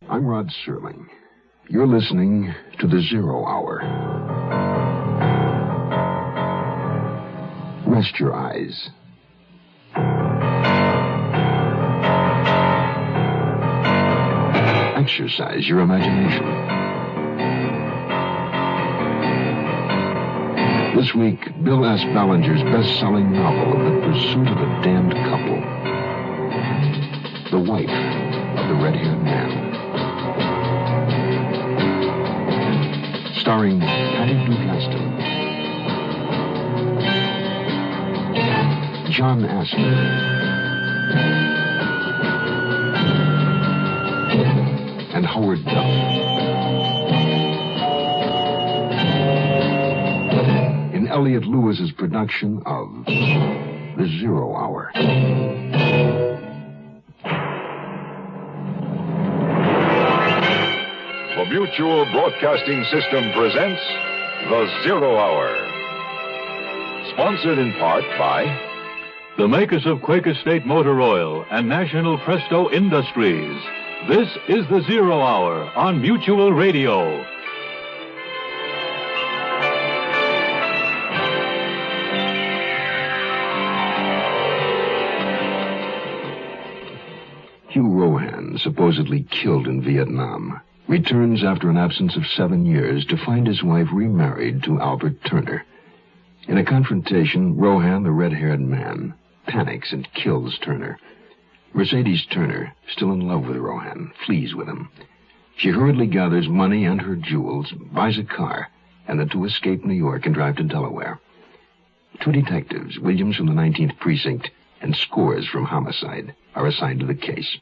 I'm Rod Serling. You're listening to The Zero Hour. Rest your eyes. Exercise your imagination. This week, Bill S. Ballinger's best-selling novel, The Pursuit of a Damned Couple. The wife of the red-haired man. Starring Patty Duke-Astin, John Astin, and Howard Duff. In Elliot Lewis's production of The Zero Hour. The Mutual Broadcasting System presents The Zero Hour. Sponsored in part by the makers of Quaker State Motor Oil and National Presto Industries. This is The Zero Hour on Mutual Radio. Hugh Rohan, supposedly killed in Vietnam, returns after an absence of 7 years to find his wife remarried to Albert Turner. In a confrontation, Rohan, the red-haired man, panics and kills Turner. Mercedes Turner, still in love with Rohan, flees with him. She hurriedly gathers money and her jewels, buys a car, and the two escape New York and drive to Delaware. Two detectives, Williams from the 19th Precinct and Scores from Homicide, are assigned to the case.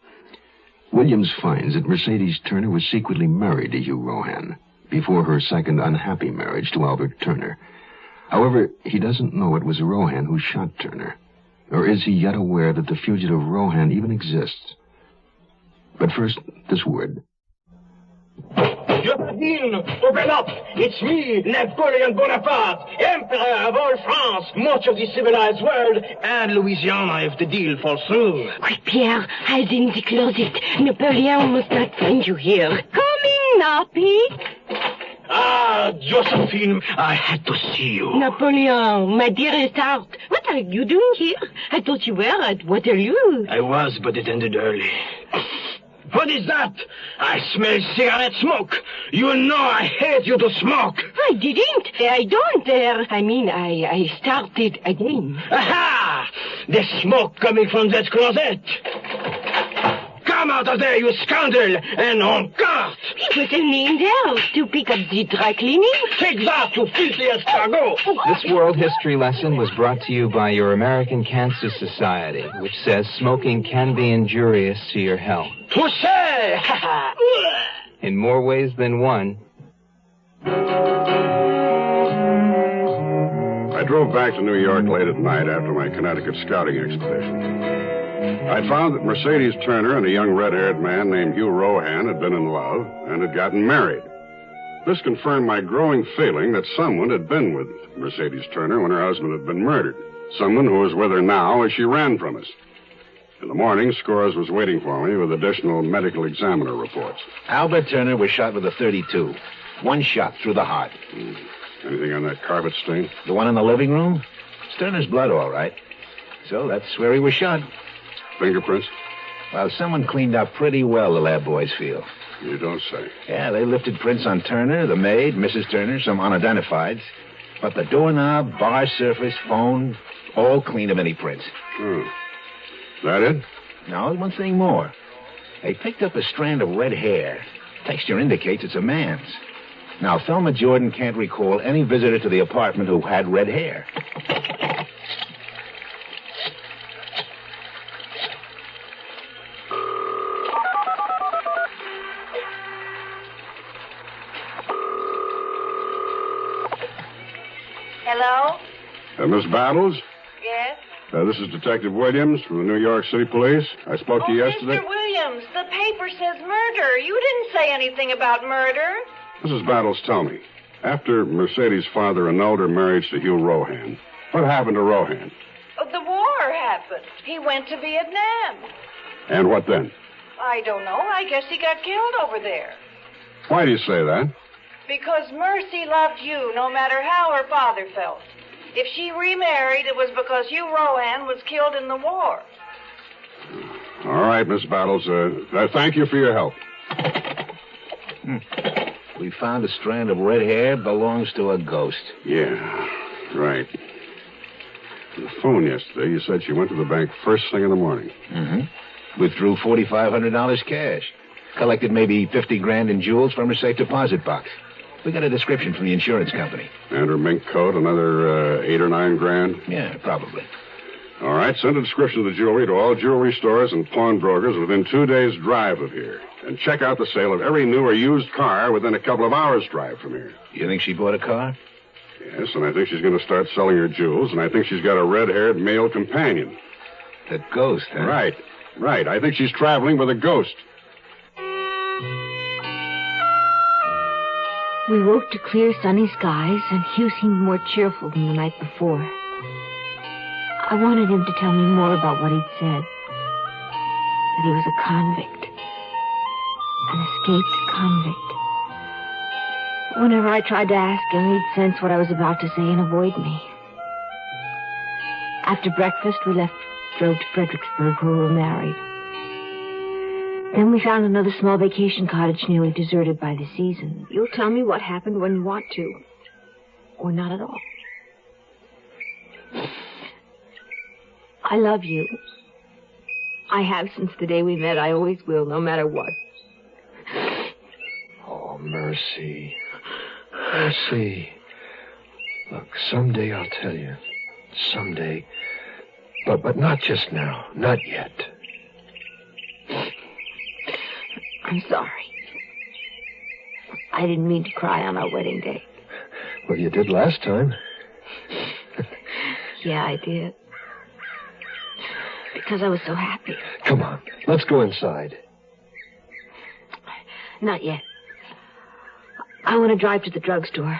Williams finds that Mercedes Turner was secretly married to Hugh Rohan before her second unhappy marriage to Albert Turner. However, he doesn't know it was Rohan who shot Turner, or is he yet aware that the fugitive Rohan even exists? But first, this word. Deacon, open up! It's me, Napoleon Bonaparte, Emperor of all France, much of the civilized world, and Louisiana if the deal falls through. Quick, Pierre, hide in the closet. Napoleon must not find you here. Coming now, Pete. Ah, Josephine, I had to see you. Napoleon, my dearest heart, what are you doing here? I thought you were at Waterloo. I was, but it ended early. What is that? I smell cigarette smoke. You know I hate you to smoke. I didn't. I don't. I started again. Aha! The smoke coming from that closet. Come out of there, you scoundrel, and on cart. It was only in there to pick up the dry cleaning. Take that, you filthy escargot. This world history lesson was brought to you by your American Cancer Society, which says smoking can be injurious to your health. Touché! In more ways than one. I drove back to New York late at night after my Connecticut scouting expedition. I found that Mercedes Turner and a young red-haired man named Hugh Rohan had been in love and had gotten married. This confirmed my growing feeling that someone had been with Mercedes Turner when her husband had been murdered. Someone who was with her now as she ran from us. In the morning, Scores was waiting for me with additional medical examiner reports. Albert Turner was shot with a .32. One shot through the heart. Anything on that carpet stain? The one in the living room? It's Turner's blood, all right. So that's where he was shot. Fingerprints? Well, someone cleaned up pretty well, the lab boys feel. You don't say. Yeah, they lifted prints on Turner, the maid, Mrs. Turner, some unidentifieds. But the doorknob, bar surface, phone, all clean of any prints. That it? No, one thing more. They picked up a strand of red hair. Texture indicates it's a man's. Now, Thelma Jordan can't recall any visitor to the apartment who had red hair. Hello? Miss Battles? Yes? This is Detective Williams from the New York City Police. I spoke to you yesterday. Mr. Williams, the paper says murder. You didn't say anything about murder. Mrs. Battles, tell me, after Mercedes' father annulled her marriage to Hugh Rohan, what happened to Rohan? The war happened. He went to Vietnam. And what then? I don't know. I guess he got killed over there. Why do you say that? Because Mercy loved you, no matter how her father felt. If she remarried, it was because Hugh Rohan was killed in the war. All right, Miss Battles. Thank you for your help. We found a strand of red hair belongs to a ghost. Yeah, right. On the phone yesterday, you said she went to the bank first thing in the morning. Mm-hmm. Withdrew $4,500 cash. Collected maybe $50,000 in jewels from her safe deposit box. We got a description from the insurance company. And her mink coat, another $8 or $9 grand? Yeah, probably. All right, send a description of the jewelry to all jewelry stores and pawnbrokers within 2 days' drive of here. And check out the sale of every new or used car within a couple of hours' drive from here. You think she bought a car? Yes, and I think she's going to start selling her jewels, and I think she's got a red-haired male companion. The ghost, huh? Right. I think she's traveling with a ghost. We woke to clear, sunny skies, and Hugh seemed more cheerful than the night before. I wanted him to tell me more about what he'd said. That he was a convict. An escaped convict. Whenever I tried to ask him, he'd sense what I was about to say and avoid me. After breakfast, we drove to Fredericksburg, where we were married. Then we found another small vacation cottage nearly deserted by the season. You'll tell me what happened when you want to. Or not at all. I love you. I have since the day we met. I always will, no matter what. Oh, Mercy. Mercy. Look, someday I'll tell you. Someday. But not just now. Not yet. I'm sorry. I didn't mean to cry on our wedding day. Well, you did last time. Yeah, I did. Because I was so happy. Come on, let's go inside. Not yet. I want to drive to the drugstore.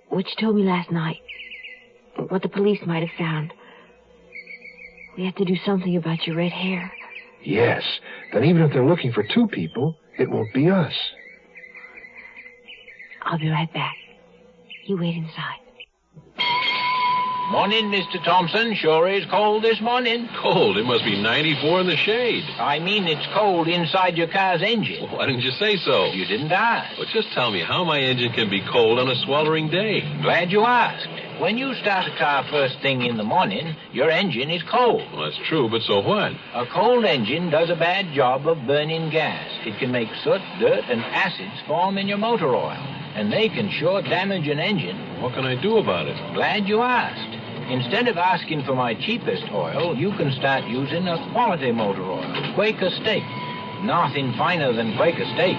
What you told me last night. What the police might have found. We have to do something about your red hair. Yes. Then even if they're looking for two people, it won't be us. I'll be right back. You wait inside. Morning, Mr. Thompson. Sure is cold this morning. Cold? It must be 94 in the shade. I mean it's cold inside your car's engine. Well, why didn't you say so? You didn't ask. Well, just tell me how my engine can be cold on a sweltering day. Glad you asked. When you start a car first thing in the morning, your engine is cold. Well, that's true, but so what? A cold engine does a bad job of burning gas. It can make soot, dirt, and acids form in your motor oil, and they can sure damage an engine. What can I do about it? Glad you asked. Instead of asking for my cheapest oil, you can start using a quality motor oil, Quaker State. Nothing finer than Quaker State.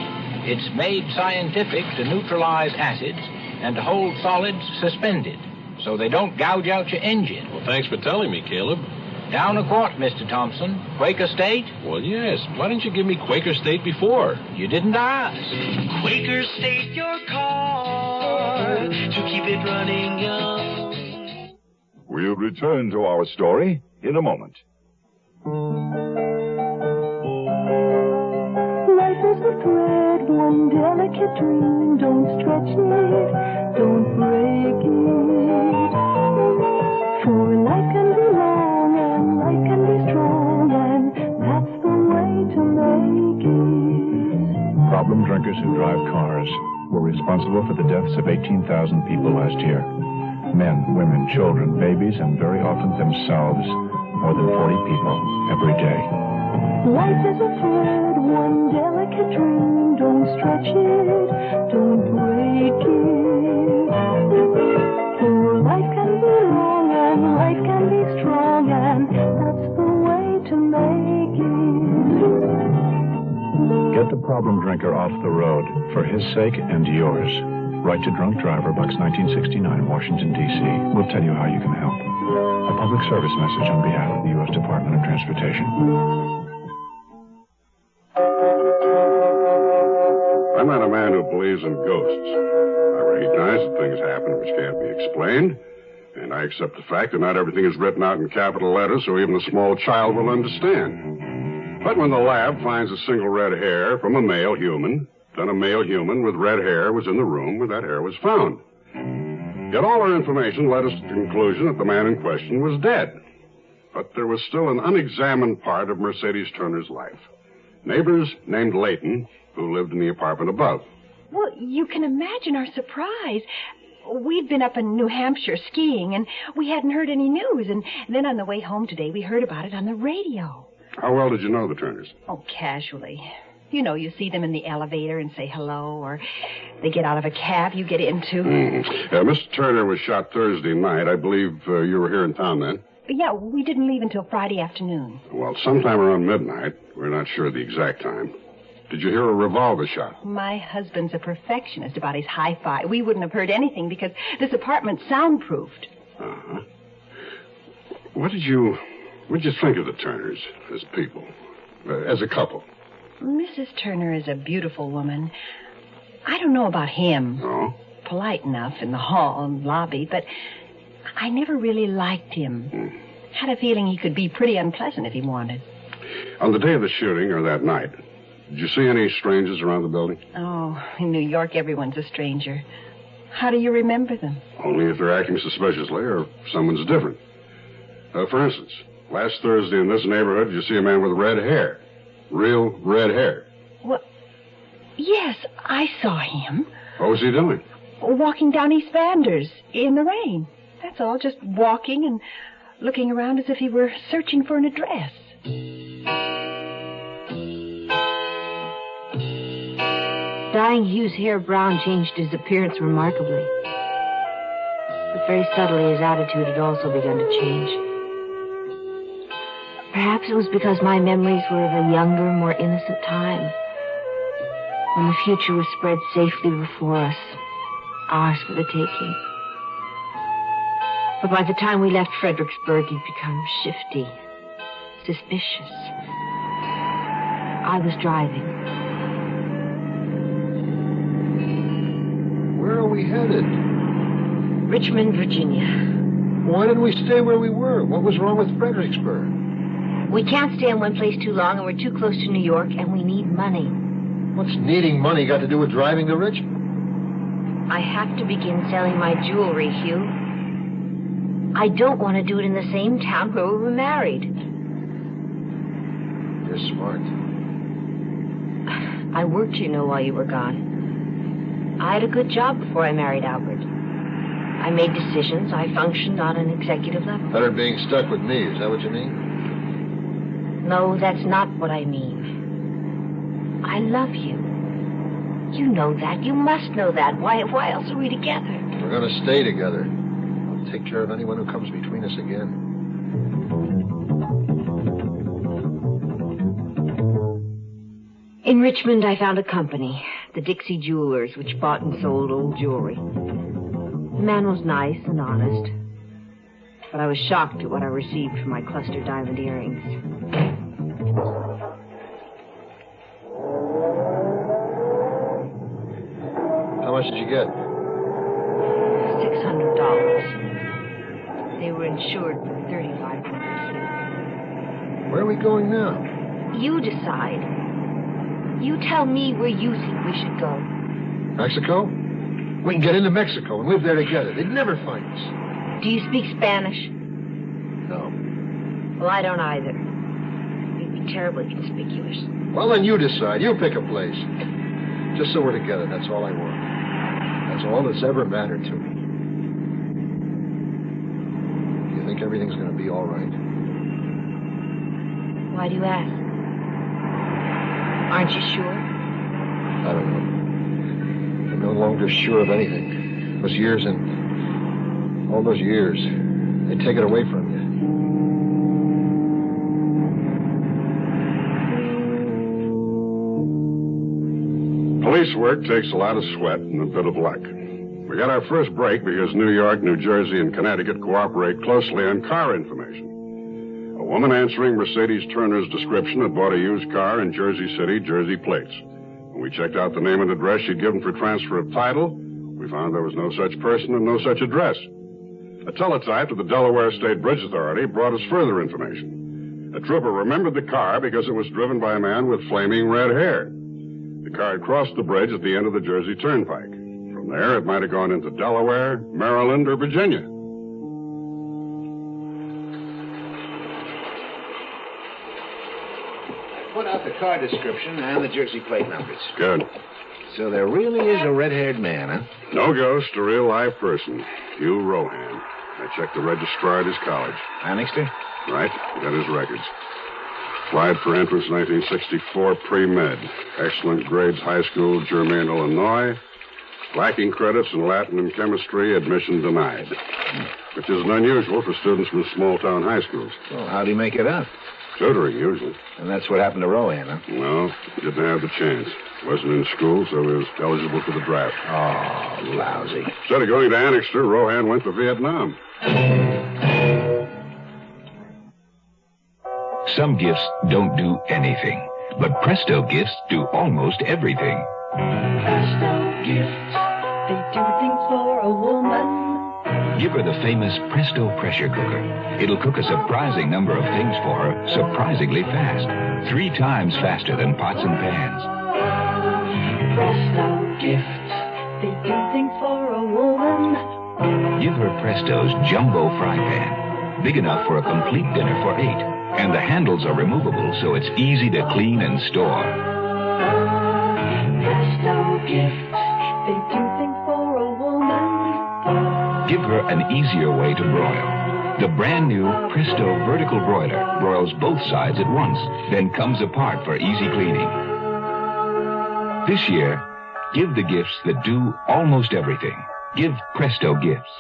It's made scientific to neutralize acids and to hold solids suspended, so they don't gouge out your engine. Well, thanks for telling me, Caleb. Down a quart, Mr. Thompson. Quaker State? Well, yes. Why didn't you give me Quaker State before? You didn't ask. Quaker State your car to keep it running young. We'll return to our story in a moment. Life is a thread, one delicate dream. Don't stretch it, don't break it. For life can be long and life can be strong, and that's the way to make it. Problem drinkers who drive cars were responsible for the deaths of 18,000 people last year. Men, women, children, babies, and very often themselves. More than 40 people every day. Life is a thread, one delicate dream. Don't stretch it, don't break it. For life can be long and life can be strong, and that's the way to make it. Get the problem drinker off the road for his sake and yours. Write to Drunk Driver, Box 1969, Washington, D.C. We'll tell you how you can help. A public service message on behalf of the U.S. Department of Transportation. I'm not a man who believes in ghosts. I recognize that things happen which can't be explained, and I accept the fact that not everything is written out in capital letters so even a small child will understand. But when the lab finds a single red hair from a male human, then a male human with red hair was in the room where that hair was found. Yet all our information led us to the conclusion that the man in question was dead. But there was still an unexamined part of Mercedes Turner's life. Neighbors named Layton, who lived in the apartment above. Well, you can imagine our surprise. We'd been up in New Hampshire skiing, and we hadn't heard any news. And then on the way home today, we heard about it on the radio. How well did you know the Turners? Oh, casually. You know, you see them in the elevator and say hello, or they get out of a cab you get into. Mr. Turner was shot Thursday night. I believe you were here in town then. Yeah, we didn't leave until Friday afternoon. Well, sometime around midnight. We're not sure the exact time. Did you hear a revolver shot? My husband's a perfectionist about his hi-fi. We wouldn't have heard anything because this apartment's soundproofed. Uh-huh. What did you think of the Turners as people, as a couple? Mrs. Turner is a beautiful woman. I don't know about him. Oh? Polite enough in the hall and lobby, but I never really liked him. Had a feeling he could be pretty unpleasant if he wanted. On the day of the shooting, or that night, did you see any strangers around the building? Oh, in New York, everyone's a stranger. How do you remember them? Only if they're acting suspiciously or if someone's different. For instance, last Thursday in this neighborhood, did you see a man with red hair? Real red hair. Well, yes, I saw him. What was he doing? Walking down East Vanders in the rain. That's all, just walking and looking around as if he were searching for an address. Dyeing Hugh's hair brown changed his appearance remarkably. But very subtly, his attitude had also begun to change. Perhaps it was because my memories were of a younger, more innocent time, when the future was spread safely before us, ours for the taking. But by the time we left Fredericksburg, he'd become shifty, suspicious. I was driving. Where are we headed? Richmond, Virginia. Why didn't we stay where we were? What was wrong with Fredericksburg? We can't stay in one place too long, and we're too close to New York, and we need money. What's needing money got to do with driving to Richmond? I have to begin selling my jewelry, Hugh. I don't want to do it in the same town where we were married. You're smart. I worked, you know, while you were gone. I had a good job before I married Albert. I made decisions. I functioned on an executive level. Better being stuck with me, is that what you mean? No, that's not what I mean. I love you. You know that. You must know that. Why else are we together? We're going to stay together. I'll take care of anyone who comes between us again. In Richmond, I found a company, the Dixie Jewelers, which bought and sold old jewelry. The man was nice and honest, but I was shocked at what I received for my cluster diamond earrings. How much did you get? $600. They were insured for $3,500. Where are we going now? You decide. You tell me where you think we should go. Mexico? We can get into Mexico and live there together. They'd never find us. Do you speak Spanish? No. Well, I don't either. You'd be terribly conspicuous. Well, then you decide. You pick a place. Just so we're together, that's all I want. That's all that's ever mattered to me. You think everything's going to be all right? Why do you ask? Aren't you sure? I don't know. I'm no longer sure of anything. Those years and all those years, they take it away from you. Police work takes a lot of sweat and a bit of luck. We got our first break because New York, New Jersey, and Connecticut cooperate closely on car information. A woman answering Mercedes Turner's description had bought a used car in Jersey City, Jersey plates. When we checked out the name and address she'd given for transfer of title, we found there was no such person and no such address. A teletype to the Delaware State Bridge Authority brought us further information. The trooper remembered the car because it was driven by a man with flaming red hair. The car had crossed the bridge at the end of the Jersey Turnpike. From there, it might have gone into Delaware, Maryland, or Virginia. Put out the car description and the Jersey plate numbers. Good. So there really is a red-haired man, huh? No ghost, a real live person. Hugh Rohan. I checked the registrar at his college. Annixter? Right. Got his records. Applied for entrance 1964 pre-med. Excellent grades, high school, Germain, Illinois. Lacking credits in Latin and chemistry, admission denied. Which isn't unusual for students from small-town high schools. Well, how'd he make it up? Tutoring, usually. And that's what happened to Rohan, huh? No, didn't have the chance. Wasn't in school, so he was eligible for the draft. Oh, lousy. Instead of going to Annixter, Rohan went to Vietnam. Some gifts don't do anything, but Presto gifts do almost everything. Presto gifts, they do things for a woman. Give her the famous Presto pressure cooker. It'll cook a surprising number of things for her surprisingly fast. 3 times faster than pots and pans. Presto gifts, they do things for a woman. Give her Presto's jumbo fry pan. Big enough for a complete dinner for 8. And the handles are removable, so it's easy to clean and store. Presto gifts, they do things for a woman. Give her an easier way to broil. The brand new Presto vertical broiler broils both sides at once, then comes apart for easy cleaning. This year, give the gifts that do almost everything. Give Presto gifts.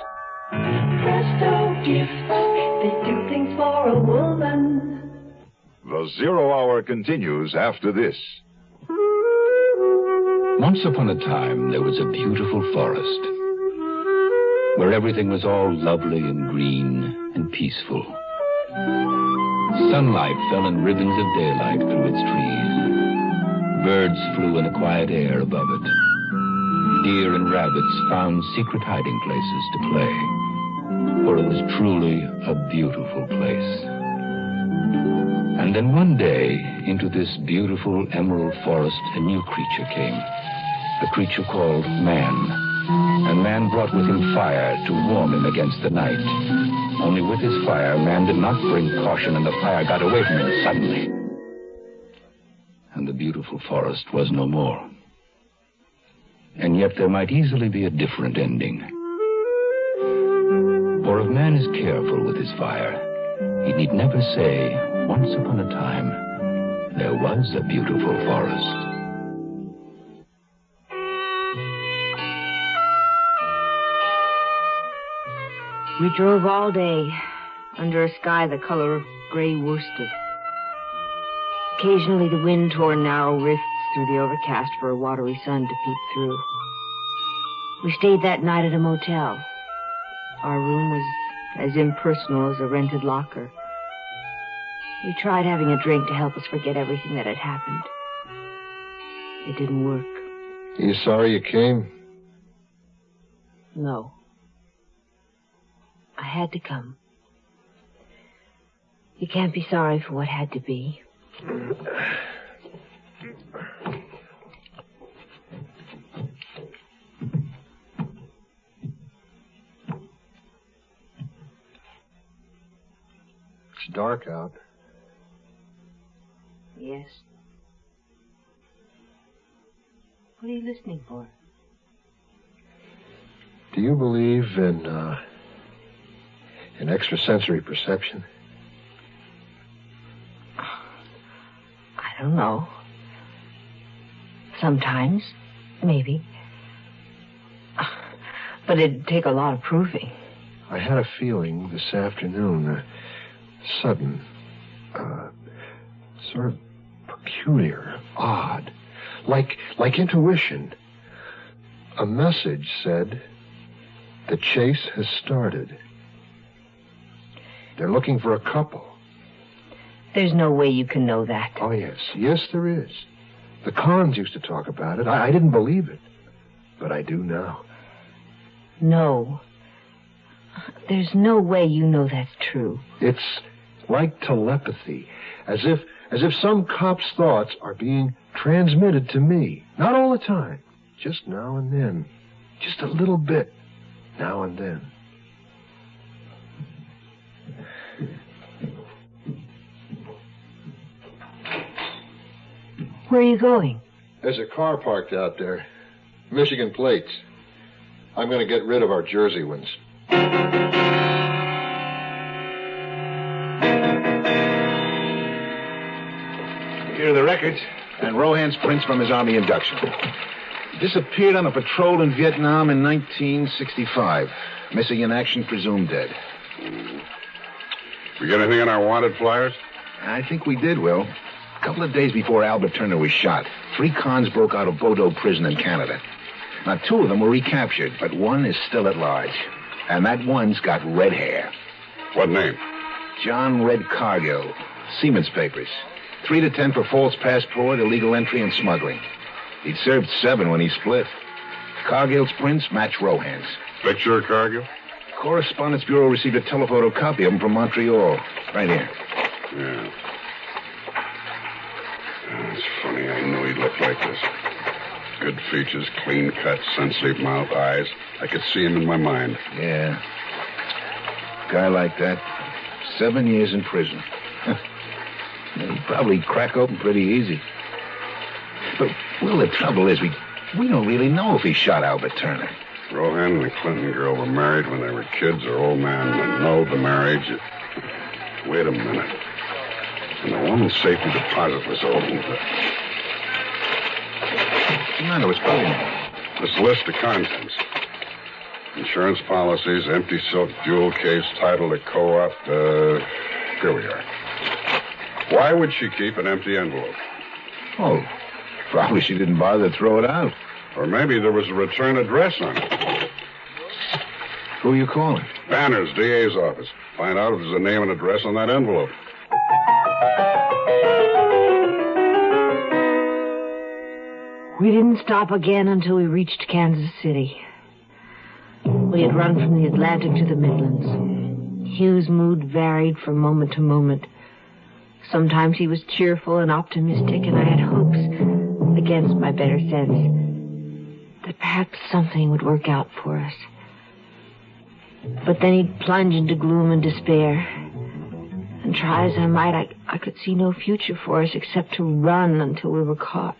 Presto gifts, they do things for a woman. The Zero Hour continues after this. Once upon a time, there was a beautiful forest where everything was all lovely and green and peaceful. Sunlight fell in ribbons of daylight through its trees. Birds flew in a quiet air above it. Deer and rabbits found secret hiding places to play, for it was truly a beautiful place. And then one day, into this beautiful emerald forest, a new creature came, a creature called man. And man brought with him fire to warm him against the night. Only with his fire, man did not bring caution, and the fire got away from him suddenly. And the beautiful forest was no more. And yet there might easily be a different ending. For if man is careful with his fire, he need never say, once upon a time, there was a beautiful forest. We drove all day under a sky the color of gray worsted. Occasionally the wind tore narrow rifts through the overcast for a watery sun to peek through. We stayed that night at a motel. Our room was as impersonal as a rented locker. We tried having a drink to help us forget everything that had happened. It didn't work. Are you sorry you came? No. I had to come. You can't be sorry for what had to be. It's dark out. Yes. What are you listening for? Do you believe in extrasensory perception? I don't know. Sometimes, maybe. But it'd take a lot of proving. I had a feeling this afternoon, sudden, sort of peculiar, odd, like intuition. A message said, the chase has started. They're looking for a couple. There's no way you can know that. Oh, yes. Yes, there is. The Khans used to talk about it. I didn't believe it. But I do now. No. There's no way you know that's true. It's like telepathy. As if some cop's thoughts are being transmitted to me. Not all the time. Just now and then. Just a little bit. Now and then. Where are you going? There's a car parked out there. Michigan plates. I'm going to get rid of our Jersey ones. Here are the records and Rohan's prints from his Army induction. Disappeared on a patrol in Vietnam in 1965. Missing in action, presumed dead. We get anything on our wanted flyers? I think we did, Will. A couple of days before Albert Turner was shot, 3 cons broke out of Bodo prison in Canada. Now, 2 of them were recaptured, but one is still at large. And that one's got red hair. What name? John Red Cargill. Seaman's papers. 3 to 10 for false passport, illegal entry, and smuggling. He'd served 7 when he split. Cargill's prints match Rohan's. Picture of Cargill? Correspondence Bureau received a telephoto copy of him from Montreal. Right here. Yeah. It's funny. I knew he'd look like this. Good features, clean cut, sensitive mouth, eyes. I could see him in my mind. Yeah. Guy like that, 7 years in prison. He'd probably crack open pretty easy. But, well, the trouble is, we don't really know if he shot Albert Turner. Rohan and the Clinton girl were married when they were kids. Her old man annulled the marriage. Wait a minute. And the woman's safety deposit was opened. What's the matter? What's bothering you? This list of contents. Insurance policies, empty silk jewel case, title to co-op. Here we are. Why would she keep an empty envelope? Oh, probably she didn't bother to throw it out. Or maybe there was a return address on it. Who are you calling? Banner's DA's office. Find out if there's a name and address on that envelope. We didn't stop again until we reached Kansas City. We had run from the Atlantic to the Midlands. Hugh's mood varied from moment to moment. Sometimes he was cheerful and optimistic, and I had hopes, against my better sense, that perhaps something would work out for us. But then he'd plunge into gloom and despair. And try as I might, I could see no future for us except to run until we were caught.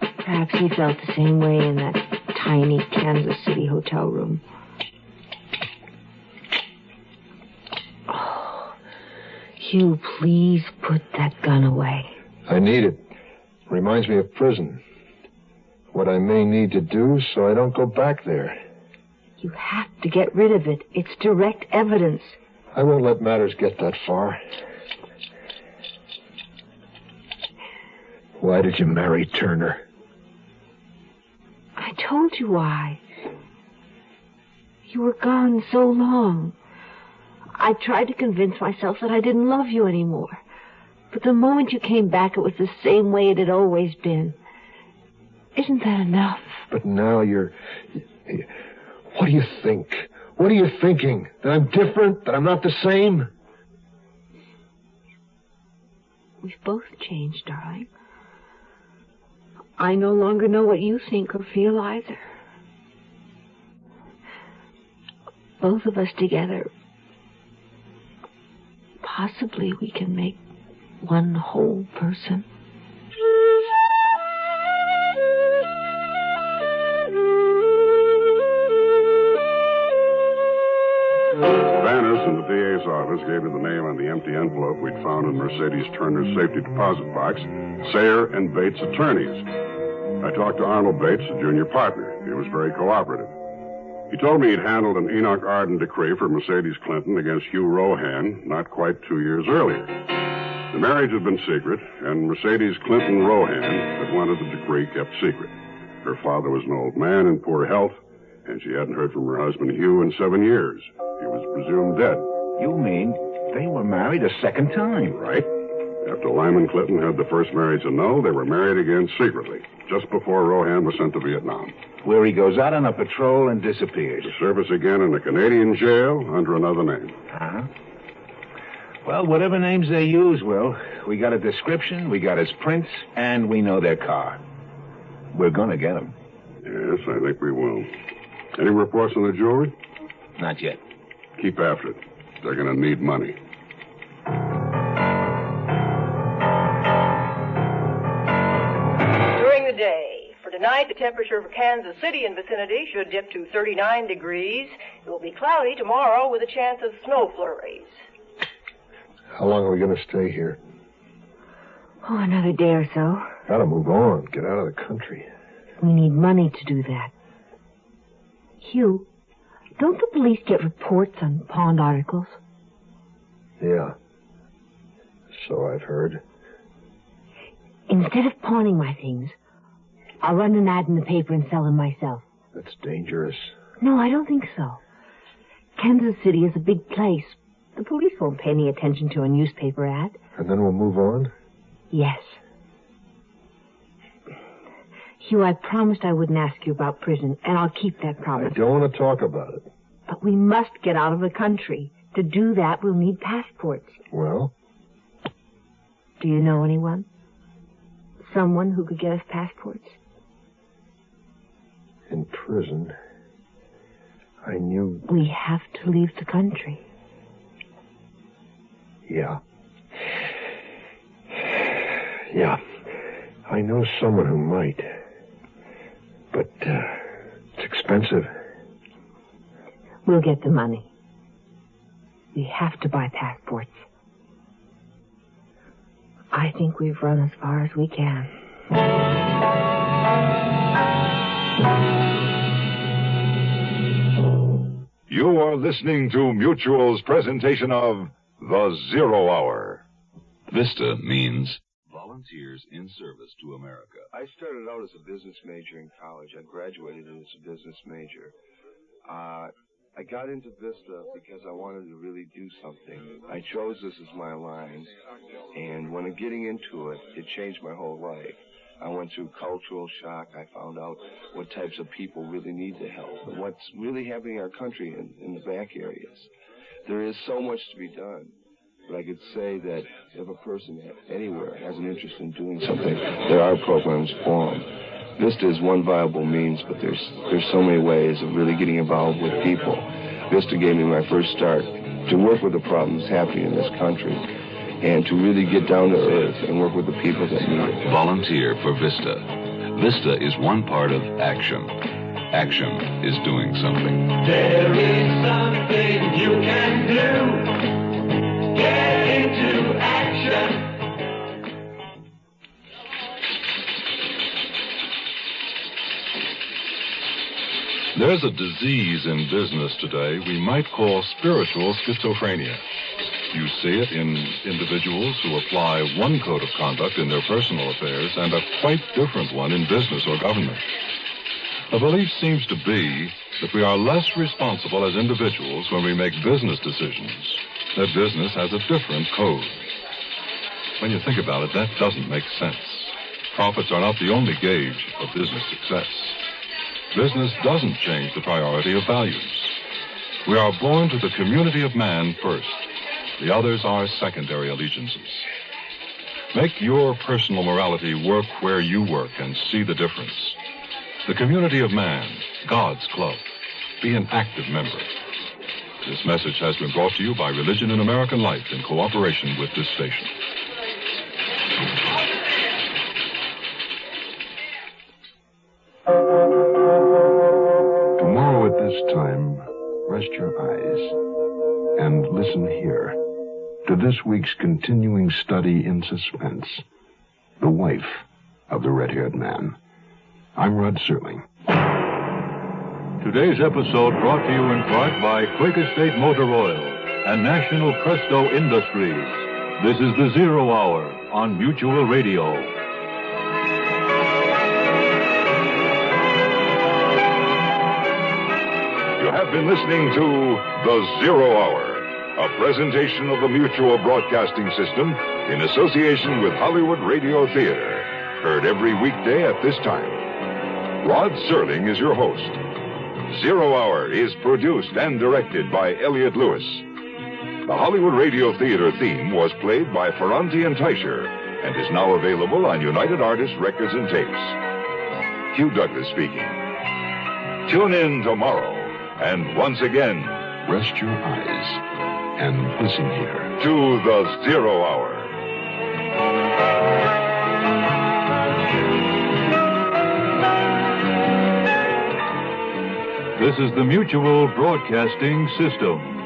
Perhaps he felt the same way in that tiny Kansas City hotel room. Oh, Hugh, please put that gun away. I need it. Reminds me of prison. What I may need to do so I don't go back there. You have to get rid of it. It's direct evidence. I won't let matters get that far. Why did you marry Turner? I told you why. You were gone so long. I tried to convince myself that I didn't love you anymore. But the moment you came back, it was the same way it had always been. Isn't that enough? But now you're... What do you think? What are you thinking? That I'm different? That I'm not the same? We've both changed, darling. I no longer know what you think or feel either. Both of us together, possibly we can make one whole person. Banners in the DA's office gave me the name on the empty envelope we'd found in Mercedes Turner's safety deposit box, Sayer and Bates Attorneys. I talked to Arnold Bates, the junior partner. He was very cooperative. He told me he'd handled an Enoch Arden decree for Mercedes Clinton against Hugh Rohan not quite 2 years earlier. The marriage had been secret, and Mercedes Clinton Rohan had wanted the decree kept secret. Her father was an old man in poor health, and she hadn't heard from her husband Hugh in 7 years. He was presumed dead. You mean they were married a second time? Right. After Lyman Clinton had the first marriage annul, they were married again secretly, just before Rohan was sent to Vietnam. Where he goes out on a patrol and disappears. To service again in a Canadian jail under another name. Uh-huh. Well, whatever names they use, Will. We got a description, we got his prints, and we know their car. We're gonna get him. Yes, I think we will. Any reports on the jewelry? Not yet. Keep after it. They're gonna need money. During the day. For tonight, the temperature for Kansas City and vicinity should dip to 39 degrees. It will be cloudy tomorrow with a chance of snow flurries. How long are we going to stay here? Oh, another day or so. Gotta move on. Get out of the country. We need money to do that. Hugh, don't the police get reports on pawned articles? Yeah. So I've heard. Instead of pawning my things, I'll run an ad in the paper and sell them myself. That's dangerous. No, I don't think so. Kansas City is a big place. The police won't pay any attention to a newspaper ad. And then we'll move on? Yes. Hugh, I promised I wouldn't ask you about prison, and I'll keep that promise. I don't want to talk about it. But we must get out of the country. To do that, we'll need passports. Well? Do you know anyone? Someone who could get us passports? In prison, I knew... We have to leave the country. Yeah. Yeah. I know someone who might. But, it's expensive. We'll get the money. We have to buy passports. I think we've run as far as we can. You are listening to Mutual's presentation of The Zero Hour. VISTA means Volunteers in Service to America. I started out as a business major in college. I graduated as a business major. I got into VISTA because I wanted to really do something. I chose this as my line, and when getting into it, it changed my whole life. I went through cultural shock. I found out what types of people really need the help and what's really happening in our country in the back areas. There is so much to be done, but I could say that if a person anywhere has an interest in doing something, there are programs for them. VISTA is one viable means, but there's so many ways of really getting involved with people. VISTA gave me my first start to work with the problems happening in this country and to really get down to earth and work with the people that need it. Volunteer for VISTA. VISTA is one part of action. Action is doing something. There is something you can do. Get into action. There's a disease in business today we might call spiritual schizophrenia. You see it in individuals who apply one code of conduct in their personal affairs and a quite different one in business or government. The belief seems to be that we are less responsible as individuals when we make business decisions, that business has a different code. When you think about it, that doesn't make sense. Profits are not the only gauge of business success. Business doesn't change the priority of values. We are born to the community of man first. The others are secondary allegiances. Make your personal morality work where you work and see the difference. The community of man, God's club. Be an active member. This message has been brought to you by Religion in American Life in cooperation with this station. Tomorrow at this time, rest your eyes and listen here to this week's continuing study in suspense, The Wife of the Red-Haired Man. I'm Rod Serling. Today's episode brought to you in part by Quaker State Motor Oil and National Presto Industries. This is the Zero Hour on Mutual Radio. You have been listening to The Zero Hour, a presentation of the Mutual Broadcasting System in association with Hollywood Radio Theater. Heard every weekday at this time. Rod Serling is your host. Zero Hour is produced and directed by Elliott Lewis. The Hollywood Radio Theater theme was played by Ferranti and Teicher and is now available on United Artists Records and Tapes. Hugh Douglas speaking. Tune in tomorrow, and once again, rest your eyes and listen here to the Zero Hour. This is the Mutual Broadcasting System.